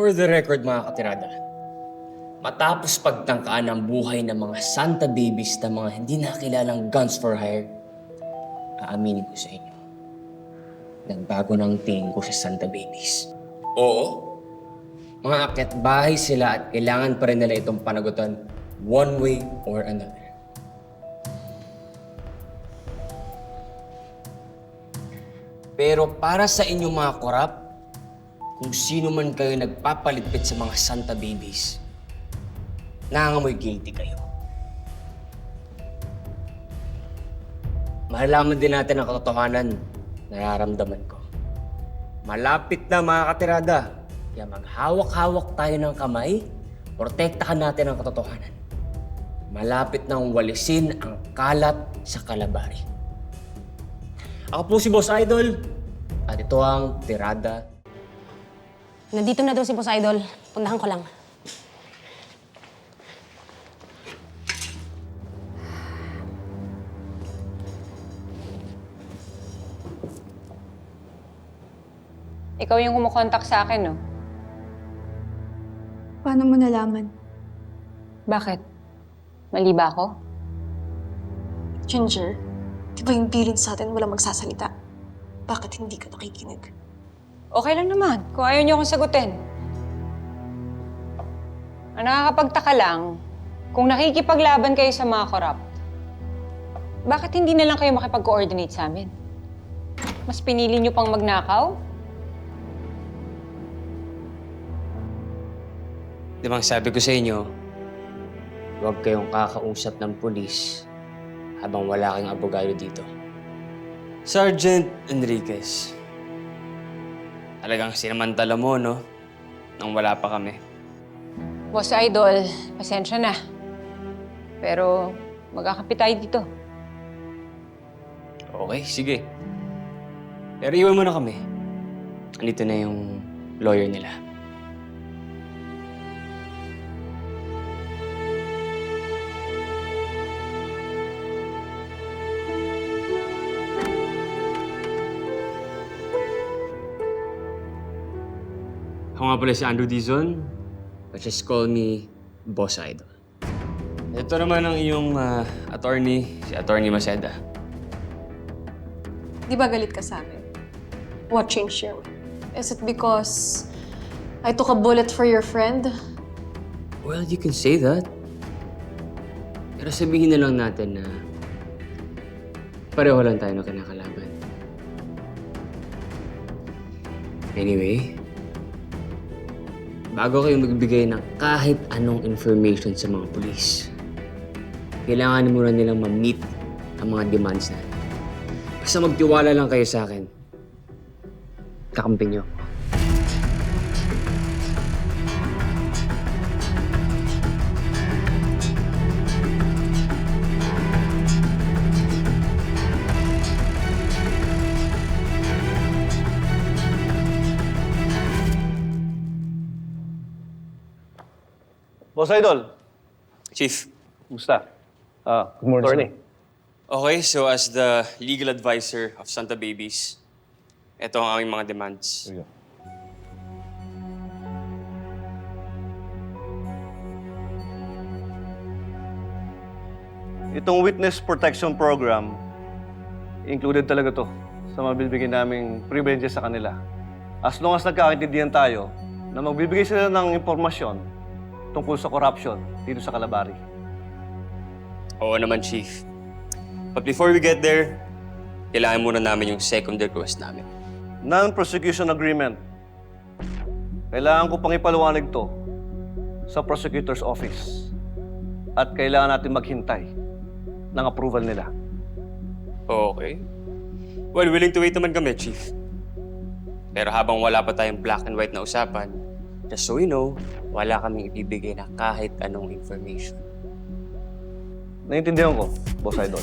For the record, mga katirada, matapos pagtangkaan ang buhay ng mga Santa babies na mga hindi nakilalang guns for hire, aaminin ko sa inyo, nagbago ng tingin ko sa Santa babies. Oo, mga akyat bahay sila at kailangan pa rin nila itong panagutan one way or another. Pero para sa inyong mga korap, kung sino man kayo nagpapalitpit sa mga Santa babies, nangangamoy guilty kayo. Malalaman din natin ang katotohanan, nararamdaman ko. Malapit na mga katirada, kaya maghawak-hawak tayo ng kamay, protektahan natin ang katotohanan. Malapit nang walisin ang kalat sa kalabari. Ako po si Boss Idol, at ito ang Tirada. Nandito na daw si Boss Idol. Puntahan ko lang. Ikaw yung kumukontak sa akin, no? Paano mo nalaman? Bakit? Mali ba ako? Ginger, di ba yung bilin sa atin walang magsasalita? Bakit hindi ka nakikinig? Okay lang naman, kung ayaw niyo akong sagutin. Ang nakakapagtaka lang, kung nakikipaglaban kayo sa mga corrupt, bakit hindi na lang kayo makipag-coordinate sa amin? Mas pinili niyo pang magnakaw? Di bang sabi ko sa inyo, huwag kayong kakausap ng pulis habang wala kang abogado dito. Sergeant Enriquez, talagang sinamantala mo, no? Nang wala pa kami. Boss Idol, pasensya na. Pero magkakape tayo dito. Okay, sige. Pero iwan mo na kami. Andito na yung lawyer nila. Ako nga pala si Andrew Dizon, but just call me Boss Idol. Ito naman ang iyong attorney, si Attorney Maceda. Di ba galit ka sa amin? What changed you? Is it because I took a bullet for your friend? Well, you can say that. Pero sabihin na lang natin na pareho lang tayo ng kinakalaban. Anyway, bago kayo magbigay ng kahit anong information sa mga pulis, kailangan muna nilang ma-meet ang mga demands natin. Basta magtiwala lang kayo sa akin. Kakampi niyo. Boss Idol, Chief. kumusta? Good morning, Attorney. Okay, so as the legal advisor of Santa Babies, ito ang aming mga demands. Here you go. Itong Witness Protection Program, included talaga to sa mabibigyan naming privileges sa kanila. As long as nagkakaintindihan tayo na magbibigay sila ng impormasyon tungkol sa corruption dito sa Calabari. Oo naman, Chief. But before we get there, kailangan muna namin yung second request namin. Non-prosecution agreement. Kailangan ko pang ipaliwanag to sa prosecutor's office. At kailangan natin maghintay ng approval nila. Okay. Well, willing to wait naman kami, Chief. Pero habang wala pa tayong black and white na usapan, just so you know, wala kaming ibibigay na kahit anong information. Naiintindihan ko, Boss Idol.